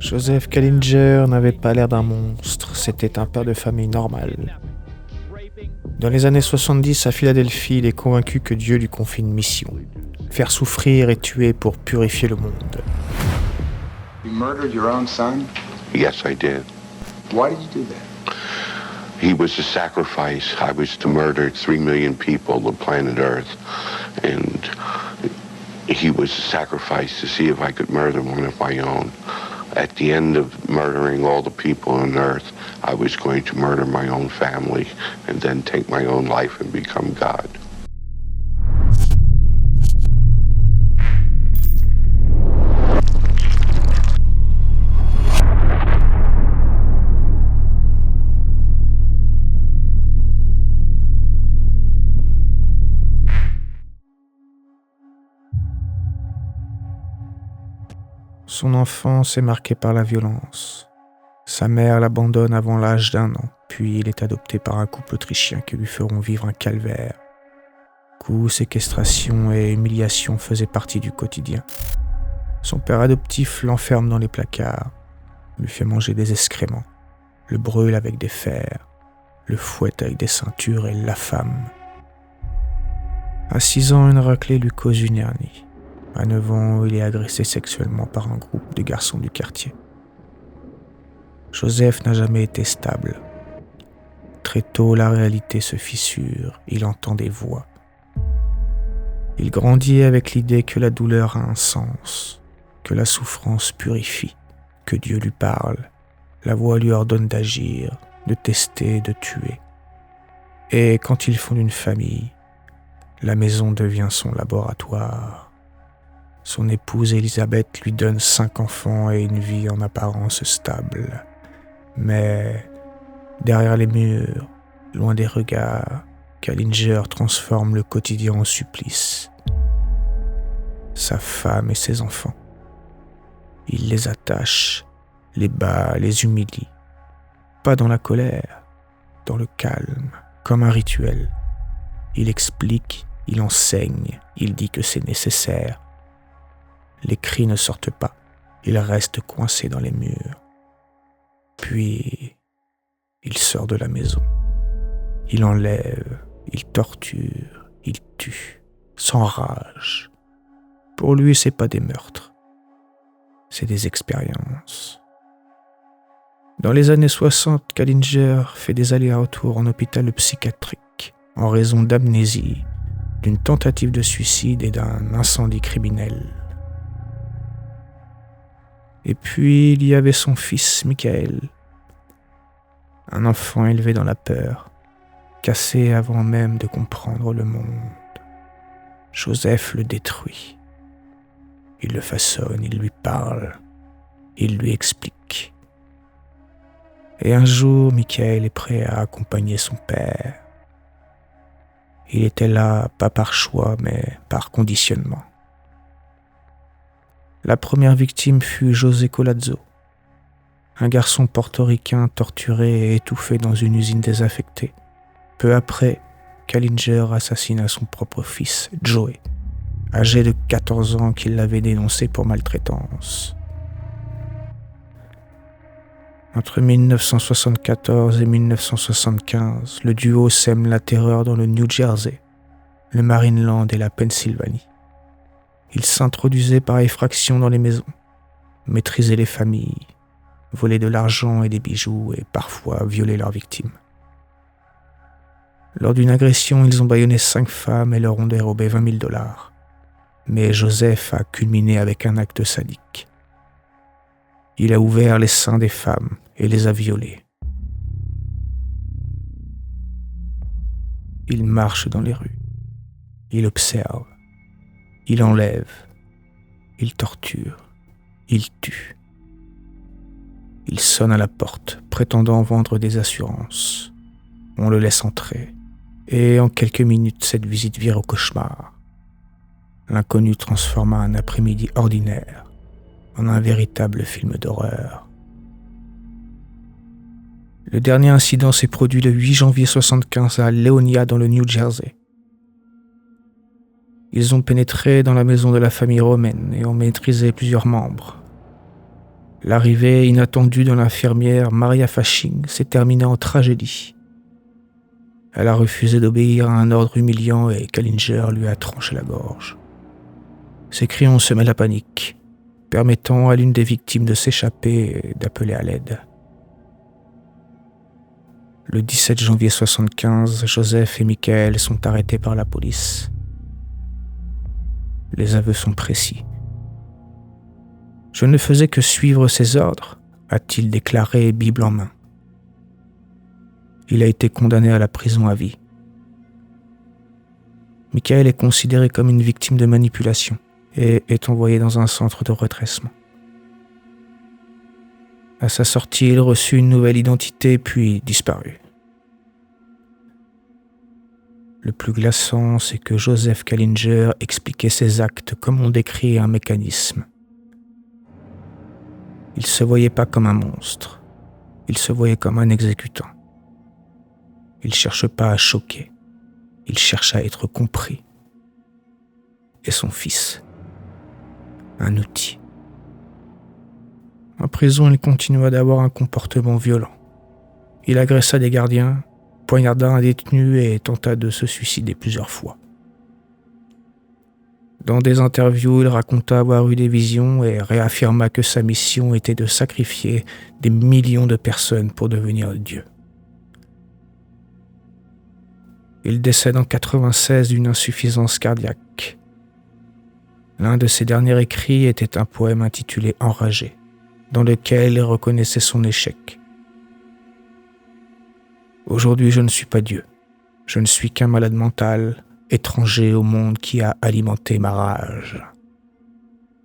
Joseph Kallinger n'avait pas l'air d'un monstre, c'était un père de famille normal. Dans les années 70 à Philadelphie, il est convaincu que Dieu lui confie une mission. Faire souffrir et tuer pour purifier le monde. You murdered your own son? Yes, I did. Why did you do that? He was a sacrifice. I was to murder 3 million people, the planet Earth. And he was a sacrifice to see if I could murder one of my own. At the end of murdering all the people on Earth, I was going to murder my own family and then take my own life and become God. Son enfance est marquée par la violence. Sa mère l'abandonne avant l'âge d'1 an, puis il est adopté par un couple autrichien qui lui feront vivre un calvaire. Coups, séquestration et humiliation faisaient partie du quotidien. Son père adoptif l'enferme dans les placards, lui fait manger des excréments, le brûle avec des fers, le fouette avec des ceintures et l'affame. À 6 ans, une raclée lui cause une hernie. À 9 ans, il est agressé sexuellement par un groupe de garçons du quartier. Joseph n'a jamais été stable. Très tôt, la réalité se fissure, il entend des voix. Il grandit avec l'idée que la douleur a un sens, que la souffrance purifie, que Dieu lui parle. La voix lui ordonne d'agir, de tester, de tuer. Et quand ils fondent une famille, la maison devient son laboratoire. Son épouse Elisabeth lui donne 5 enfants et une vie en apparence stable. Mais derrière les murs, loin des regards, Kallinger transforme le quotidien en supplice. Sa femme et ses enfants. Il les attache, les bat, les humilie. Pas dans la colère, dans le calme, comme un rituel. Il explique, il enseigne, il dit que c'est nécessaire. Les cris ne sortent pas, ils restent coincés dans les murs. Puis, il sort de la maison. Il enlève, il torture, il tue, sans rage. Pour lui, c'est pas des meurtres, c'est des expériences. Dans les années 60, Kallinger fait des allers-retours en hôpital psychiatrique en raison d'amnésie, d'une tentative de suicide et d'un incendie criminel. Et puis, il y avait son fils, Michael. Un enfant élevé dans la peur, cassé avant même de comprendre le monde. Joseph le détruit. Il le façonne, il lui parle, il lui explique. Et un jour, Michael est prêt à accompagner son père. Il était là, pas par choix, mais par conditionnement. La première victime fut José Collazo, un garçon portoricain torturé et étouffé dans une usine désaffectée. Peu après, Kallinger assassina son propre fils, Joey, âgé de 14 ans qu'il l'avait dénoncé pour maltraitance. Entre 1974 et 1975, le duo sème la terreur dans le New Jersey, le Marineland et la Pennsylvanie. Ils s'introduisaient par effraction dans les maisons, maîtrisaient les familles, volaient de l'argent et des bijoux et parfois violaient leurs victimes. Lors d'une agression, ils ont bâillonné 5 femmes et leur ont dérobé $20 000. Mais Joseph a culminé avec un acte sadique. Il a ouvert les seins des femmes et les a violées. Il marche dans les rues. Il observe. Il enlève, il torture, il tue. Il sonne à la porte, prétendant vendre des assurances. On le laisse entrer, et en quelques minutes, cette visite vire au cauchemar. L'inconnu transforma un après-midi ordinaire en un véritable film d'horreur. Le dernier incident s'est produit le 8 janvier 1975 à Leonia, dans le New Jersey. Ils ont pénétré dans la maison de la famille romaine et ont maîtrisé plusieurs membres. L'arrivée inattendue de l'infirmière Maria Fasching s'est terminée en tragédie. Elle a refusé d'obéir à un ordre humiliant et Kallinger lui a tranché la gorge. Ses cris ont semé la panique, permettant à l'une des victimes de s'échapper et d'appeler à l'aide. Le 17 janvier 1975, Joseph et Michael sont arrêtés par la police. Les aveux sont précis. « Je ne faisais que suivre ses ordres », a-t-il déclaré, Bible en main. Il a été condamné à la prison à vie. Michael est considéré comme une victime de manipulation et est envoyé dans un centre de redressement. À sa sortie, il reçut une nouvelle identité puis disparut. Le plus glaçant, c'est que Joseph Kallinger expliquait ses actes comme on décrit un mécanisme. Il ne se voyait pas comme un monstre, il se voyait comme un exécutant. Il ne cherche pas à choquer, il cherche à être compris. Et son fils, un outil. En prison, il continua d'avoir un comportement violent. Il agressa des gardiens, poignarda un détenu et tenta de se suicider plusieurs fois. Dans des interviews, il raconta avoir eu des visions et réaffirma que sa mission était de sacrifier des millions de personnes pour devenir Dieu. Il décède en 1996 d'une insuffisance cardiaque. L'un de ses derniers écrits était un poème intitulé « Enragé », dans lequel il reconnaissait son échec. « Aujourd'hui, je ne suis pas Dieu. Je ne suis qu'un malade mental, étranger au monde qui a alimenté ma rage. »